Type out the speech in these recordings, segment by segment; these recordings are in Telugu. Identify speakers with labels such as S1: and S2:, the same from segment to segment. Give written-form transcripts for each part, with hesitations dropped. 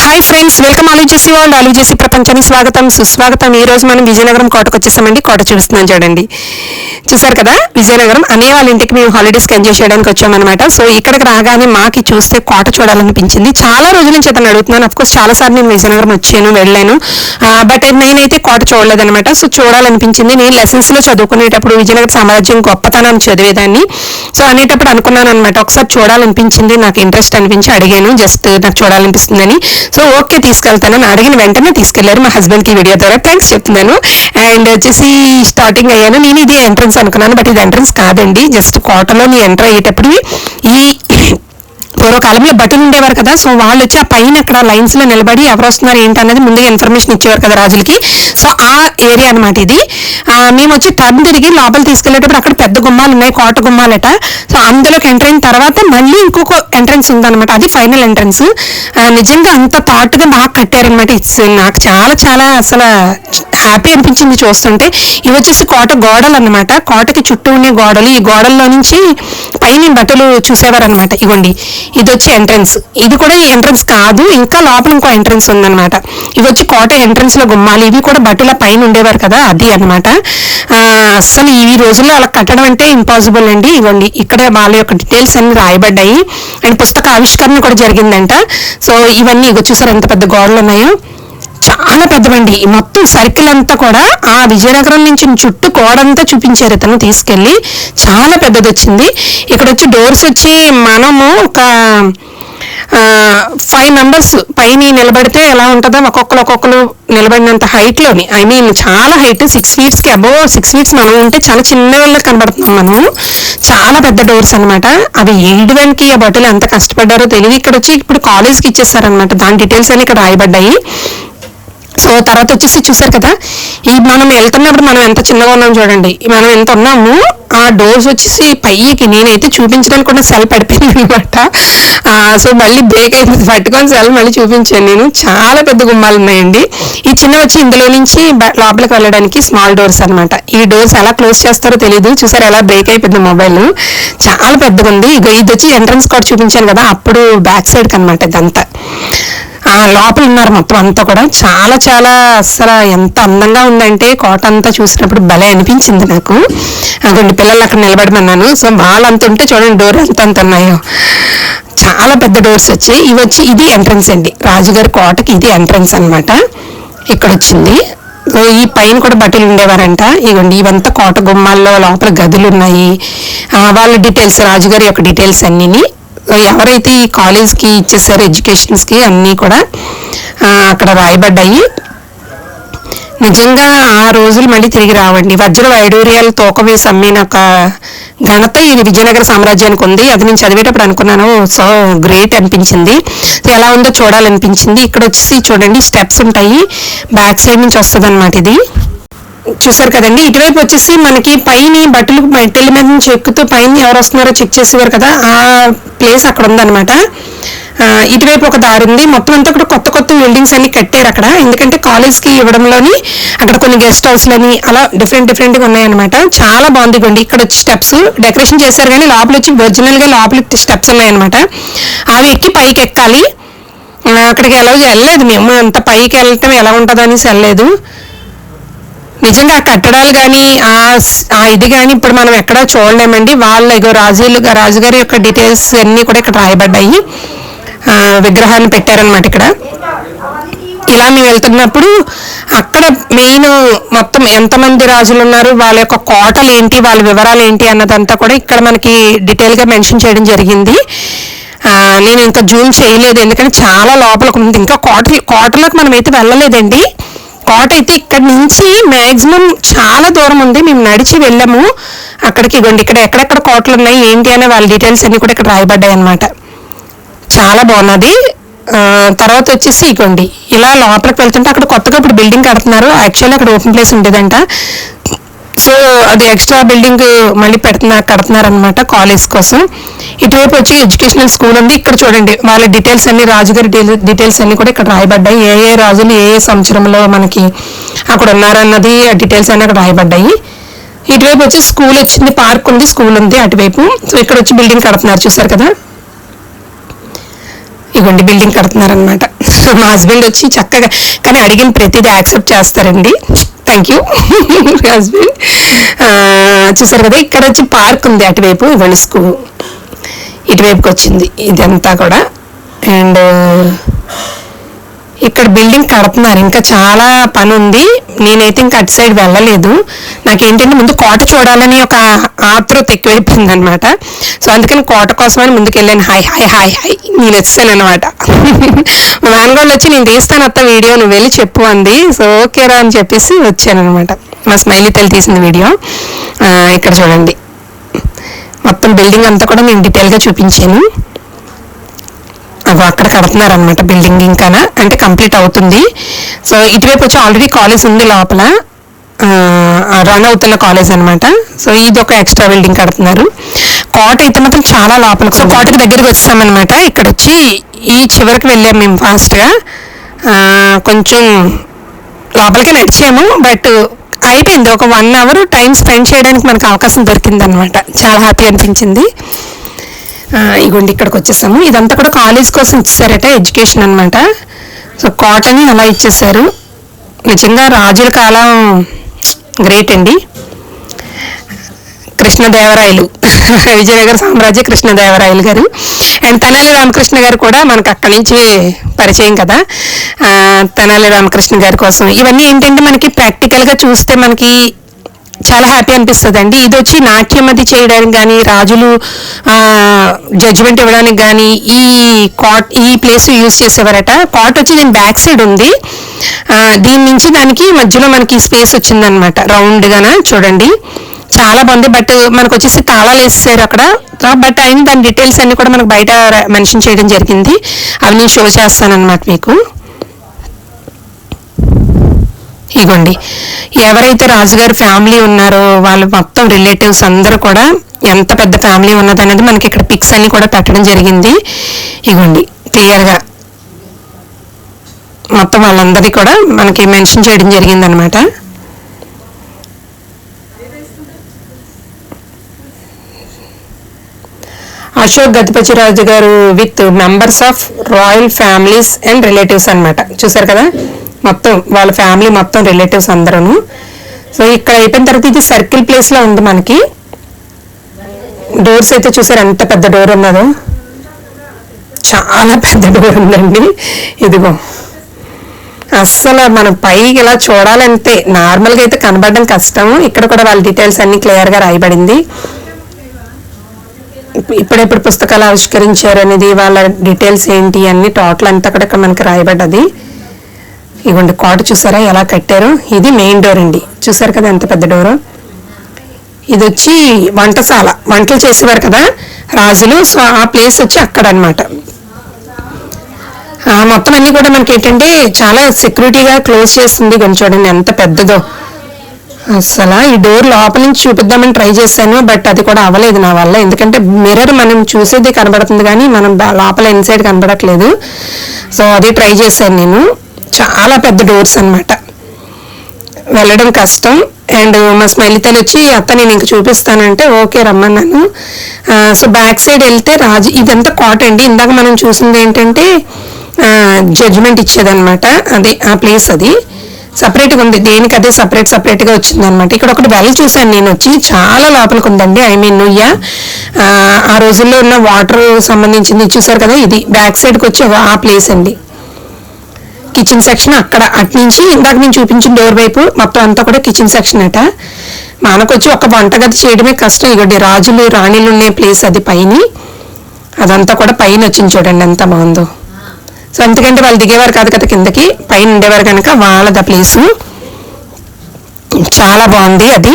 S1: హాయ్ ఫ్రెండ్స్, వెల్కమ్ ఆలోచేసి వాళ్ళు ఆలోచేసి ప్రపంచానికి స్వాగతం సుస్వాగతం. ఈ రోజు మనం విజయనగరం కోటకు వచ్చేసామండి. కోట చూపిస్తున్నాను చూడండి. చూసారు కదా, విజయనగరం అనే వాళ్ళ ఇంటికి మేము హాలిడేస్కి ఎంజాయ్ చేయడానికి వచ్చామన్నమాట. సో ఇక్కడికి రాగానే మాకి చూస్తే కోట చూడాలనిపించింది. చాలా రోజుల నుంచి అతను అడుగుతున్నాను. అఫ్కోర్స్ చాలాసార్లు నేను విజయనగరం వచ్చాను, వెళ్ళాను, బట్ నేనైతే కోట చూడలేదనమాట. సో చూడాలనిపించింది. నేను లెసన్స్లో చదువుకునేటప్పుడు విజయనగర సామ్రాజ్యం గొప్పతనాన్ని చదివేదాన్ని. సో అనేటప్పుడు అనుకున్నాను అనమాట, ఒకసారి చూడాలనిపించింది, నాకు ఇంట్రెస్ట్ అనిపించి అడిగాను, జస్ట్ నాకు చూడాలనిపిస్తుందని. సో ఓకే తీసుకెళ్తాను, అడిగిన వెంటనే తీసుకెళ్లారు. మా హస్బెండ్కి వీడియో ద్వారా థ్యాంక్స్ చెప్తున్నాను. అండ్ వచ్చేసి స్టార్టింగ్ అయ్యాను. నేను ఇది ఎంట్రన్స్ అనుకున్నాను, బట్ ఇది ఎంట్రన్స్ కాదండి. జస్ట్ కోటలోని ఎంటర్ అయ్యేటప్పుడు ఈ పూర్వకాలంలో భటులు ఉండేవారు కదా. సో వాళ్ళు వచ్చి ఆ పైన అక్కడ లైన్స్ లో నిలబడి ఎవరు వస్తున్నారు ఏంటి అనేది ముందుగా ఇన్ఫర్మేషన్ ఇచ్చేవారు కదా రాజులకి. సో ఆ ఏరియా అనమాట ఇది. మేము వచ్చి టర్న్ తిరిగి లోపల తీసుకెళ్లేటప్పుడు అక్కడ పెద్ద గుమ్మాలు ఉన్నాయి, కోట గుమ్మాలట. సో అందులోకి ఎంటర్ అయిన తర్వాత మళ్ళీ ఇంకొక ఎంట్రన్స్ ఉందన్నమాట, అది ఫైనల్ ఎంట్రన్స్. నిజంగా అంత థాట్గా బాగా కట్టారనమాట. ఇట్స్ నాకు చాలా చాలా అసలు హ్యాపీ అనిపించింది చూస్తుంటే. ఇవి వచ్చేసి కోట గోడలు అనమాట, కోటకి చుట్టూ ఉండే గోడలు. ఈ గోడల్లో నుంచి పైన బట్టలు చూసేవారు అనమాట. ఇవ్వండి, ఇది వచ్చి ఎంట్రన్స్. ఇది కూడా ఎంట్రన్స్ కాదు, ఇంకా లోపల ఇంకో ఎంట్రన్స్ ఉందన్నమాట. ఇవి వచ్చి కోట ఎంట్రన్స్ లో గుమ్మాలు. ఇవి కూడా బట్టల పైన ఉండేవారు కదా, అది అనమాట. అసలు ఈ రోజుల్లో అలా కట్టడం అంటే ఇంపాసిబుల్ అండి. ఇవ్వండి, ఇక్కడ వాళ్ళ యొక్క డీటెయిల్స్ అన్ని రాయబడ్డాయి. అండ్ పుస్తక ఆవిష్కరణ కూడా జరిగిందంట. సో ఇవన్నీ ఇగో చూసారు ఎంత పెద్ద గోడలు ఉన్నాయో, చాలా పెద్దవండి. మొత్తం సర్కిల్ అంతా కూడా ఆ విజయనగరం నుంచి చుట్టూ గోడంతా చూపించారు ఇతను తీసుకెళ్ళి. చాలా పెద్దది వచ్చింది. ఇక్కడ వచ్చి డోర్స్ వచ్చి మనము ఒక 5 మెంబర్స్ పైన నిలబడితే ఎలా ఉంటుందో ఒక్కొక్కరు నిలబడినంత హైట్లోని, ఐ మీన్ చాలా హైట్, 6 feet అబోవ్ 6 feet మనం ఉంటే చాలా చిన్న వాళ్ళకి కనబడుతున్నాం మనము. చాలా పెద్ద డోర్స్ అనమాట. అవి వేయడానికి ఆ బట్టలు ఎంత కష్టపడ్డారో తెలియదు. ఇక్కడ వచ్చి ఇప్పుడు కాలేజ్కి ఇచ్చేసారనమాట, దాని డీటెయిల్స్ అని ఇక్కడ రాయబడ్డాయి. సో తర్వాత వచ్చేసి చూసారు కదా, ఈ మనం వెళ్తున్నప్పుడు మనం ఎంత చిన్నగా ఉన్నాం చూడండి, మనం ఎంత ఉన్నాము. ఆ డోర్స్ వచ్చేసి పైకి నేనైతే చూపించడానికి కూడా సెల్ పడిపోయింది అనమాట. సో మళ్ళీ బ్రేక్ అయిపోతుంది, పట్టుకొని సెల్ మళ్ళీ చూపించాను నేను. చాలా పెద్ద గుమ్మాలు ఉన్నాయండి. ఈ చిన్న వచ్చి ఇందులో నుంచి లోపలికి వెళ్ళడానికి స్మాల్ డోర్స్ అనమాట. ఈ డోర్స్ ఎలా క్లోజ్ చేస్తారో తెలియదు. చూసారు ఎలా బ్రేక్ అయిపోయింది మొబైల్. చాలా పెద్దగా ఉంది. ఇది వచ్చి ఎంట్రన్స్ కూడా చూపించాను కదా, అప్పుడు బ్యాక్ సైడ్కి అనమాట ఇదంతా. లోపల ఉన్నారు మొత్తం అంతా కూడా. చాలా చాలా అసలు ఎంత అందంగా ఉందంటే కోట అంతా చూసినప్పుడు భలే అనిపించింది నాకు. అదండి పిల్లలు అక్కడ నిలబడమన్నాను. సో వాళ్ళంత ఉంటే చూడండి డోర్ ఎంత ఉన్నాయో, చాలా పెద్ద డోర్స్ వచ్చాయి. ఇవి వచ్చి ఇది ఎంట్రన్స్ అండి, రాజుగారి కోటకి ఇది ఎంట్రన్స్ అనమాట. ఇక్కడ వచ్చింది. సో ఈ పైన కూడా బట్టలు ఉండేవారంట. ఇవ్వండి, ఇవంతా కోట గుమ్మాల్లో లోపల గదులు ఉన్నాయి. వాళ్ళ డీటెయిల్స్, రాజుగారి యొక్క డీటెయిల్స్ అన్నిని ఎవరైతే ఈ కాలేజ్కి ఇచ్చేసారో ఎడ్యుకేషన్స్కి అన్నీ కూడా అక్కడ రాయబడ్డాయి. నిజంగా ఆ రోజులు మళ్ళీ తిరిగి రావండి. వజ్ర వైడూర్యాలు తోక వేసి అమ్మిన ఒక ఘనత ఈ విజయనగర సామ్రాజ్యానికి ఉంది. అది నేను చదివేటప్పుడు అనుకున్నాను, సో గ్రేట్ అనిపించింది. ఎలా ఉందో చూడాలనిపించింది. ఇక్కడ వచ్చేసి చూడండి స్టెప్స్ ఉంటాయి, బ్యాక్ సైడ్ నుంచి వస్తుంది అనమాట ఇది. చూసారు కదండి, ఇటువైపు వచ్చేసి మనకి పైన బట్టలు మెట్టెల మీద నుంచి ఎక్కుతూ పైన ఎవరు వస్తున్నారో చెక్ చేసేవారు కదా, ఆ ప్లేస్ అక్కడ ఉందన్నమాట. ఇటువైపు ఒక దారి ఉంది. మొత్తం అంతా కూడా కొత్త కొత్త బిల్డింగ్స్ అన్ని కట్టారు అక్కడ, ఎందుకంటే కాలేజ్కి ఇవ్వడంలోని అక్కడ కొన్ని గెస్ట్ హౌస్లని అలా డిఫరెంట్గా ఉన్నాయన్నమాట. చాలా బాగుంది. ఇవ్వండి, ఇక్కడ వచ్చి స్టెప్స్ డెకరేషన్ చేశారు, కానీ లోపల వచ్చి ఒరిజినల్గా లోపల స్టెప్స్ ఉన్నాయన్నమాట. అవి ఎక్కి పైకి ఎక్కాలి. అక్కడికి ఎలా వెళ్ళలేదు మేము, అంత పైకి వెళ్ళటం ఎలా ఉంటుందో అనేసి వెళ్ళలేదు. నిజంగా ఆ కట్టడాలు కానీ ఆ ఇది కానీ ఇప్పుడు మనం ఎక్కడా చూడలేమండి. వాళ్ళ రాజుగారి యొక్క డీటెయిల్స్ అన్నీ కూడా ఇక్కడ రాయబడ్డాయి. విగ్రహాన్ని పెట్టారనమాట ఇక్కడ. ఇలా మేము వెళ్తున్నప్పుడు అక్కడ మెయిన్ మొత్తం ఎంతమంది రాజులు ఉన్నారు, వాళ్ళ యొక్క కోటలు ఏంటి, వాళ్ళ వివరాలు ఏంటి అన్నదంతా కూడా ఇక్కడ మనకి డీటెయిల్గా మెన్షన్ చేయడం జరిగింది. నేను ఇంకా జూమ్ చేయలేదు, ఎందుకంటే చాలా లోపలికి ఉంది. ఇంకా కోటలోకి మనం అయితే వెళ్ళలేదండి. కోట అయితే ఇక్కడ నుంచి మ్యాక్సిమం చాలా దూరం ఉంది. మేము నడిచి వెళ్ళాము అక్కడికి. ఇవ్వండి, ఇక్కడ ఎక్కడెక్కడ కోటలు ఉన్నాయి ఏంటి అనే వాళ్ళ డీటెయిల్స్ అన్ని కూడా ఇక్కడ రాయబడ్డాయి అనమాట. చాలా బాగున్నది. తర్వాత వచ్చేసి ఇవ్వండి, ఇలా లోపలికి వెళ్తుంటే అక్కడ కొత్తగా ఇప్పుడు బిల్డింగ్ కడుతున్నారు. యాక్చువల్లీ అక్కడ ఓపెన్ ప్లేస్ ఉండేదంట. సో అది ఎక్స్ట్రా బిల్డింగ్ మళ్ళీ కడుతున్నారు అనమాట కాలేజ్ కోసం. ఇటువైపు వచ్చి ఎడ్యుకేషనల్ స్కూల్ ఉంది. ఇక్కడ చూడండి వాళ్ళ డీటెయిల్స్ అన్ని, రాజుగారి డీటెయిల్స్ అన్ని కూడా ఇక్కడ రాయబడ్డాయి. ఏ రాజులు ఏ సంవత్సరంలో మనకి అక్కడ ఉన్నారన్నది ఆ డీటెయిల్స్ అన్ని అక్కడ రాయబడ్డాయి. ఇటువైపు వచ్చి స్కూల్ వచ్చింది, పార్క్ ఉంది, స్కూల్ ఉంది అటువైపు. సో ఇక్కడ వచ్చి బిల్డింగ్ కడుతున్నారు, చూసారు కదా. ఇవ్వండి బిల్డింగ్ కడుతున్నారనమాట. మా హస్బెండ్ వచ్చి చక్కగా, కానీ అడిగిన ప్రతిదీ యాక్సెప్ట్ చేస్తారండి. Thank you husband. చూసారు కదా, ఇక్కడ వచ్చి పార్క్ ఉంది అటువైపు, ఇవ్వండి ఇటువైపుకి వచ్చింది ఇదంతా కూడా. అండ్ ఇక్కడ బిల్డింగ్ కడుతున్నారు, ఇంకా చాలా పని ఉంది. నేనైతే ఇంకా అటు సైడ్ వెళ్ళలేదు. నాకేంటంటే ముందు కోట చూడాలని ఒక ఆతృత ఎక్కువైపోయింది అనమాట. సో అందుకని కోట కోసమని ముందుకు వెళ్ళాను. హాయ్ హాయ్ హాయ్ హాయ్ నేను వచ్చాను అనమాట. మా నాన్నగారు వచ్చి నేను తీస్తాను అత్త వీడియో, నువ్వు వెళ్ళి చెప్పు అంది. సో ఓకేరా అని చెప్పేసి వచ్చాను అనమాట. మా స్మైలీ తల్లి తీసింది వీడియో. ఇక్కడ చూడండి, మొత్తం బిల్డింగ్ అంతా కూడా నేను డీటెయిల్గా చూపించాను. అక్కడ కడుతున్నారనమాట బిల్డింగ్, ఇంకా అంటే కంప్లీట్ అవుతుంది. సో ఇటువైపు వచ్చి ఆల్రెడీ కాలేజ్ ఉంది లోపల, రన్ అవుతున్న కాలేజ్ అనమాట. సో ఇది ఒక ఎక్స్ట్రా బిల్డింగ్ కడుతున్నారు. కోట అయితే మాత్రం చాలా లోపలికి, సో కోటకి దగ్గరికి వచ్చామన్నమాట. ఇక్కడ వచ్చి ఈ చివరికి వెళ్ళాము మేము ఫాస్ట్గా, కొంచెం లోపలికి నడిచాము. బట్ అయిపోయింది, ఒక 1 hour టైం స్పెండ్ చేయడానికి మనకు అవకాశం దొరికింది అనమాట. చాలా హ్యాపీ అనిపించింది. ఇగోండి ఇక్కడికి వచ్చేసాము. ఇదంతా కూడా కాలేజ్ కోసం ఇచ్చేసారట, ఎడ్యుకేషన్ అనమాట. సో కోటని అలా ఇచ్చేసారు. నిజంగా రాజుల కాలం గ్రేట్ అండి. కృష్ణదేవరాయలు విజయనగర సామ్రాజ్య కృష్ణదేవరాయలు గారు. అండ్ తెనాలి రామకృష్ణ గారు కూడా మనకు అక్కడి నుంచి పరిచయం కదా. తెనాలి రామకృష్ణ గారి కోసం ఇవన్నీ ఏంటంటే మనకి ప్రాక్టికల్గా చూస్తే మనకి చాలా హ్యాపీ అనిపిస్తుంది అండి. ఇది వచ్చి నాట్యం అది చేయడానికి కానీ, రాజులు జడ్జిమెంట్ ఇవ్వడానికి కానీ ఈ ప్లేస్ యూజ్ చేసేవారట. కాట్ వచ్చి దీని బ్యాక్ సైడ్ ఉంది, దీని నుంచి దానికి మధ్యలో మనకి స్పేస్ వచ్చిందనమాట రౌండ్గాన. చూడండి చాలా బాగుంది. బట్ మనకు వచ్చేసి తాళాలు వేసేసారు అక్కడ. బట్ అయిన దాని డీటెయిల్స్ అన్ని కూడా మనకు బయట మెన్షన్ చేయడం జరిగింది, అవి నేను షో చేస్తానన్నమాట మీకు. ఇగోండి ఎవరైతే రాజుగారి ఫ్యామిలీ ఉన్నారో వాళ్ళు మొత్తం రిలేటివ్స్ అందరూ కూడా ఎంత పెద్ద ఫ్యామిలీ ఉన్నదనేది మనకి ఇక్కడ పిక్స్ అన్ని కూడా పెట్టడం జరిగింది. ఇగోండి క్లియర్గా మొత్తం వాళ్ళందరినీ కూడా మనకి మెన్షన్ చేయడం జరిగింది అనమాట. అశోక్ గజపతిరాజు గారు with members of royal families and relatives అనమాట. చూసారు కదా, మొత్తం వాళ్ళ ఫ్యామిలీ మొత్తం రిలేటివ్స్ అందరూ. సో ఇక్కడ అయిపోయిన తర్వాత ఇది సర్కిల్ ప్లేస్లో ఉంది మనకి. డోర్స్ అయితే చూసారు ఎంత పెద్ద డోర్ ఉన్నదో, చాలా పెద్ద డోర్ ఉందండి. ఇదిగో అస్సలు మనం పైకి ఇలా చూడాలంటే నార్మల్గా అయితే కనబడడం కష్టము. ఇక్కడ కూడా వాళ్ళ డీటెయిల్స్ అన్ని క్లియర్గా రాయబడింది. ఇప్పుడెప్పుడు పుస్తకాలు ఆవిష్కరించారు అనేది, వాళ్ళ డీటెయిల్స్ ఏంటి అన్ని టోటల్ అంతా కూడా ఇక్కడ మనకి రాయబడ్డది. ఇవ్వండి కోట చూసారా ఎలా కట్టారు. ఇది మెయిన్ డోర్ అండి, చూసారు కదా ఎంత పెద్ద డోరు. ఇది వచ్చి వంటశాల, వంటలు చేసేవారు కదా రాజులు. సో ఆ ప్లేస్ వచ్చి అక్కడ అనమాట. మొత్తం అన్ని కూడా మనకి ఏంటంటే చాలా సెక్యూరిటీగా క్లోజ్ చేస్తుంది. కొంచెం చూడండి ఎంత పెద్దదో. అసలు ఈ డోర్ లోపల నుంచి చూపిద్దామని ట్రై చేశాను, బట్ అది కూడా అవ్వలేదు నా వల్ల. ఎందుకంటే మిర్రర్ మనం చూసేది కనబడుతుంది కానీ మనం లోపల ఇన్సైడ్ కనబడట్లేదు. సో అది ట్రై చేశాను నేను. చాలా పెద్ద డోర్స్ అనమాట, వెళ్ళడం కష్టం. అండ్ మా స్మైలితలు వచ్చి అత్త నేను ఇంక చూపిస్తానంటే ఓకే రమ్మన్నాను. సో బ్యాక్ సైడ్ వెళ్తే రాజు, ఇదంతా కోట అండి. ఇందాక మనం చూసింది ఏంటంటే జడ్జిమెంట్ ఇచ్చేదనమాట, అదే ఆ ప్లేస్ అది సపరేట్గా ఉంది. దేనికి అదే సపరేట్గా వచ్చిందనమాట. ఇక్కడ ఒకటి వెల్ చూశాను నేను వచ్చి, చాలా లోపలికి ఉందండి. ఐ మీన్ నుయ్య ఆ రోజుల్లో ఉన్న వాటర్ సంబంధించింది చూసారు కదా. ఇది బ్యాక్ సైడ్కి వచ్చి ఆ ప్లేస్ అండి. కిచెన్ సెక్షన్ అక్కడ, అటు నుంచి ఇందాక నేను చూపించిన డోర్ వైపు మొత్తం అంతా కూడా కిచెన్ సెక్షన్ అట. మనకొచ్చి ఒక వంటగది చేయడమే కష్టం. ఇగోటి రాజులు రాణిలు ఉండే ప్లేస్ అది పైన, అదంతా కూడా పైన వచ్చింది చూడండి ఎంత బాగుందో. సో ఎందుకంటే వాళ్ళు దిగేవారు కాదు కదా కిందకి, పైన ఉండేవారు కనుక వాళ్ళది ఆ ప్లేసు. చాలా బాగుంది అది.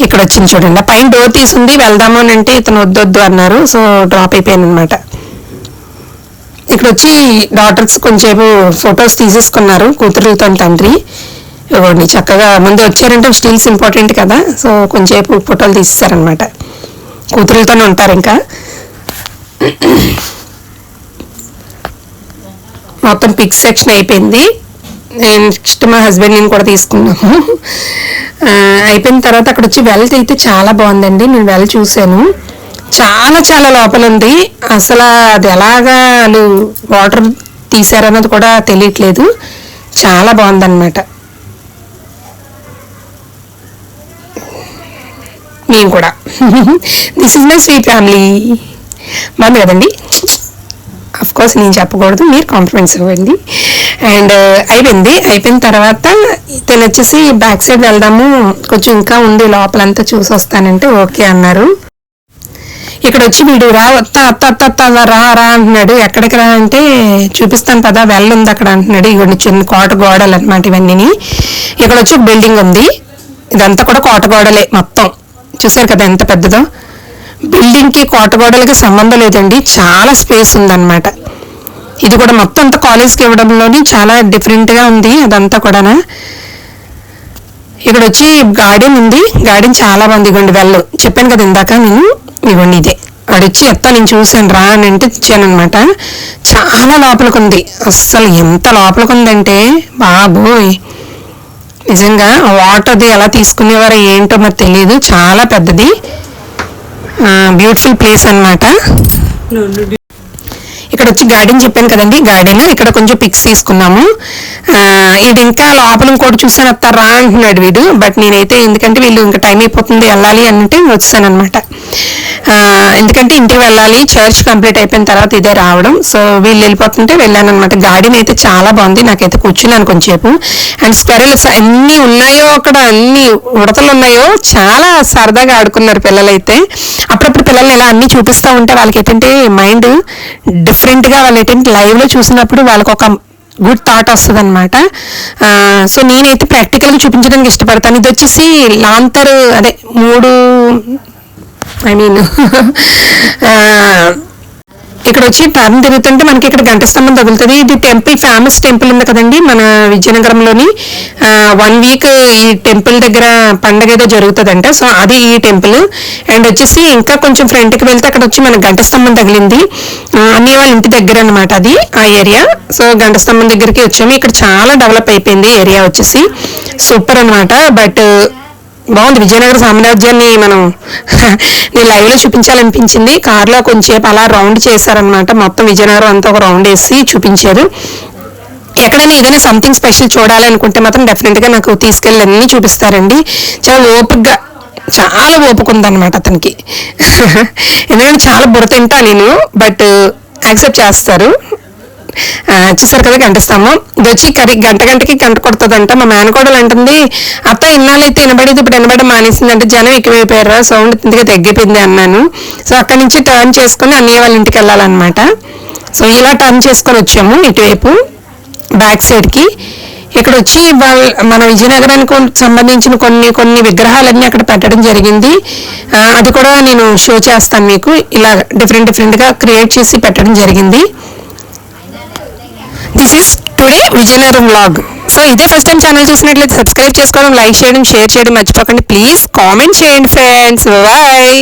S1: ఇక్కడ వచ్చింది చూడండి, పైన డోర్ తీసుంది వెళ్దాము అని అంటే ఇతను వద్దొద్దు అన్నారు. సో డ్రాప్ అయిపోయాను అనమాట. ఇక్కడ వచ్చి డాటర్స్ కొంచెంసేపు ఫొటోస్ తీసేసుకున్నారు, కూతురులతో తండ్రి. ఇవ్వండి చక్కగా ముందు వచ్చారంటే స్టిల్స్ ఇంపార్టెంట్ కదా. సో కొంచెంసేపు ఫోటోలు తీసేసారనమాట. కూతురులతోనే ఉంటారు ఇంకా. మొత్తం పిక్స్ సెక్షన్ అయిపోయింది. నెక్స్ట్ మా హస్బెండ్ నేను కూడా తీసుకున్నాము. అయిపోయిన తర్వాత అక్కడ వచ్చి వెల్ అయితే చాలా బాగుందండి. నేను వెల్ చూశాను, చాలా చాలా లోపల ఉంది. అసలు అది ఎలాగా వాళ్ళు వాటర్ తీసారన్నది కూడా తెలియట్లేదు. చాలా బాగుందన్నమాట. నేను కూడా this is my sweet family. బాగుంది కదండి. అఫ్ కోర్స్ నేను చెప్పకూడదు, మీరు కాంప్లిమెంట్స్ ఇవ్వండి. అండ్ అయిపోయిన తర్వాత తను వచ్చేసి బ్యాక్ సైడ్ వెళ్దాము, కొంచెం ఇంకా ఉంది లోపలంతా చూసి వస్తానంటే ఓకే అన్నారు. ఇక్కడ వచ్చి వీడు రా వస్తా అత్త రా అంటున్నాడు. ఎక్కడికి రా అంటే చూపిస్తాను పదా వెళ్ళుంది అక్కడ అంటున్నాడు. ఇక్కడ చిన్న కోట గోడలు అనమాట ఇవన్నీ. ఇక్కడ వచ్చి ఒక బిల్డింగ్ ఉంది, ఇదంతా కూడా కోట గోడలే మొత్తం. చూసారు కదా ఎంత పెద్దదో. బిల్డింగ్కి కోట గోడలకి సంబంధం లేదండి, చాలా స్పేస్ ఉందన్నమాట. ఇది కూడా మొత్తం అంతా కాలేజ్కి ఇవ్వడంలోని చాలా డిఫరెంట్గా ఉంది అదంతా కూడా. ఇక్కడ వచ్చి గార్డెన్ ఉంది, గార్డెన్ చాలా బాగుంది. ఇవ్వండి వెళ్ళు చెప్పాను కదా ఇందాక నేను, ఇవ్వండి ఇదే. వాడొచ్చి నేను చూసాను రా అని అంటే ఇచ్చాను అనమాట. చాలా లోపలికి ఉంది, అస్సలు ఎంత లోపలికి ఉందంటే బాబోయ్, నిజంగా వాటర్ది ఎలా తీసుకునేవారో ఏంటో మరి తెలియదు. చాలా పెద్దది, బ్యూటిఫుల్ ప్లేస్ అనమాట. ఇక్కడ వచ్చి గార్డెన్ చెప్పాను కదండి, గార్డెన్ ఇక్కడ కొంచెం పిక్స్ తీసుకున్నాము. ఇది ఇంకా లోపల ఇంకోటి చూసాను రా అంటున్నాడు వీడు. బట్ నేనైతే ఎందుకంటే వీళ్ళు ఇంకా టైం అయిపోతుంది వెళ్ళాలి అంటే వచ్చాను అనమాట. ఎందుకంటే ఇంటికి వెళ్ళాలి, చర్చ్ కంప్లీట్ అయిపోయిన తర్వాత ఇదే రావడం. సో వీళ్ళు వెళ్ళిపోతుంటే వెళ్ళాను అనమాట. గార్డెన్ అయితే చాలా బాగుంది, నాకైతే కూర్చున్నాను కొంచెంసేపు. అండ్ స్క్వెరల్స్ ఎన్ని ఉన్నాయో అక్కడ, అన్ని ఉడతలు ఉన్నాయో, చాలా సరదాగా ఆడుకున్నారు పిల్లలైతే. అప్పుడప్పుడు పిల్లల్ని ఇలా అన్ని చూపిస్తూ ఉంటే వాళ్ళకి ఏంటంటే మైండ్ డిఫరెంట్గా, వాళ్ళు ఏంటంటే లైవ్లో చూసినప్పుడు వాళ్ళకి ఒక గుడ్ థాట్ వస్తుంది అనమాట. సో నేనైతే ప్రాక్టికల్గా చూపించడానికి ఇష్టపడతాను. ఇది వచ్చేసి లాంతర్, అదే 3 ఇక్కడ వచ్చి టర్న్ తిరుగుతుంటే మనకి ఇక్కడ గంట స్తంభం తగులుతుంది. ఇది టెంపుల్, ఫేమస్ టెంపుల్ ఉంది కదండి మన విజయనగరంలోని. 1 వీక్ ఈ టెంపుల్ దగ్గర పండగ ఏదో జరుగుతుందంట. సో అది ఈ టెంపుల్. అండ్ వచ్చేసి ఇంకా కొంచెం ఫ్రంట్కి వెళ్తే అక్కడ వచ్చి మనకి గంట స్తంభం తగిలింది. అన్నీ వాళ్ళ ఇంటి దగ్గర అనమాట అది, ఆ ఏరియా. సో గంట స్తంభం దగ్గరికి వచ్చాము. ఇక్కడ చాలా డెవలప్ అయిపోయింది ఏరియా వచ్చేసి, సూపర్ అనమాట. బట్ బాగుంది. విజయనగర సామ్రాజ్యాన్ని నేను లైవ్లో చూపించాలనిపించింది. కార్లో కొంచెంసేపు అలా రౌండ్ చేశారనమాట. మొత్తం విజయనగరం అంతా ఒక రౌండ్ వేసి చూపించారు. ఎక్కడైనా ఏదైనా సంథింగ్ స్పెషల్ చూడాలనుకుంటే మాత్రం డెఫినెట్గా నాకు తీసుకెళ్ళి అన్నీ చూపిస్తారండి. చాలా ఓపికగా, చాలా ఓపిక ఉందన్నమాట అతనికి. ఎందుకంటే చాలా బుర్ర తింటా నేను, బట్ యాక్సెప్ట్ చేస్తారు. చూసారు కదా గంట స్తంభం. ఇది వచ్చి గంటకి గంట కొడుతుందంట. మా మేనకోడలు అంటుంది, అత్త ఇన్నాళ్ళైతే వినబడేది ఇప్పుడు వినబడడం మానేసింది అంటే, జనం ఎక్కువైపోయారా, సౌండ్ ఇందుగా తగ్గిపోయింది అన్నాను. సో అక్కడి నుంచి టర్న్ చేసుకుని అన్నయ్య వాళ్ళ ఇంటికి వెళ్ళాలన్నమాట. సో ఇలా టర్న్ చేసుకొని వచ్చాము ఇటువైపు బ్యాక్ సైడ్కి. ఇక్కడ వచ్చి మన విజయనగరానికి సంబంధించిన కొన్ని విగ్రహాలన్నీ అక్కడ పెట్టడం జరిగింది. అది కూడా నేను షో చేస్తాను మీకు. ఇలా డిఫరెంట్గా క్రియేట్ చేసి పెట్టడం జరిగింది. This is today Vizianagaram vlog. So ఇదే ఫస్ట్ టైం ఛానల్ చూసినట్లయితే సబ్స్క్రైబ్ చేసుకోవడం, లైక్ చేయడం, షేర్ చేయడం మర్చిపోకండి. ప్లీజ్ కామెంట్ చేయండి ఫ్రెండ్స్. బాయ్.